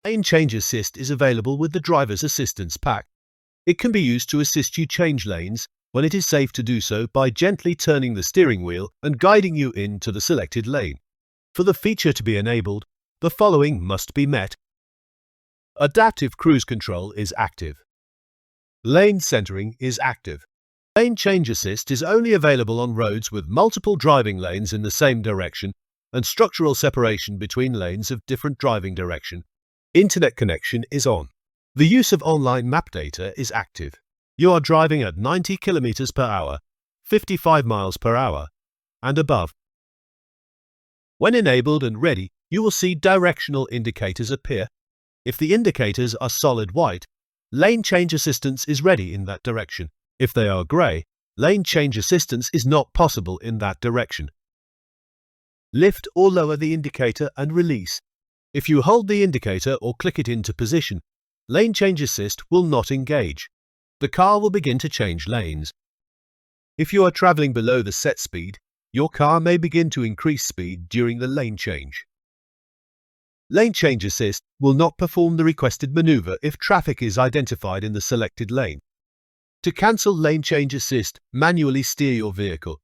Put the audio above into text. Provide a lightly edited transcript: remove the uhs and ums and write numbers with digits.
Lane Change Assist is available with the Driver's Assistance Pack. It can be used to assist you change lanes when it is safe to do so by gently turning the steering wheel and guiding you into the selected lane. For the feature to be enabled, the following must be met. Adaptive Cruise Control is active. Lane centering is active. Lane Change Assist is only available on roads with multiple driving lanes in the same direction and structural separation between lanes of different driving direction. Internet connection is on. The use of online map data is active. You are driving at 90 km per hour, 55 miles per hour, and above. When enabled and ready, you will see directional indicators appear. If the indicators are solid white, lane change assistance is ready in that direction. If they are grey, lane change assistance is not possible in that direction. Lift or lower the indicator and release. If you hold the indicator or click it into position, lane change assist will not engage. The car will begin to change lanes. If you are traveling below the set speed, your car may begin to increase speed during the lane change. Lane Change Assist will not perform the requested maneuver if traffic is identified in the selected lane. To cancel Lane Change Assist, manually steer your vehicle.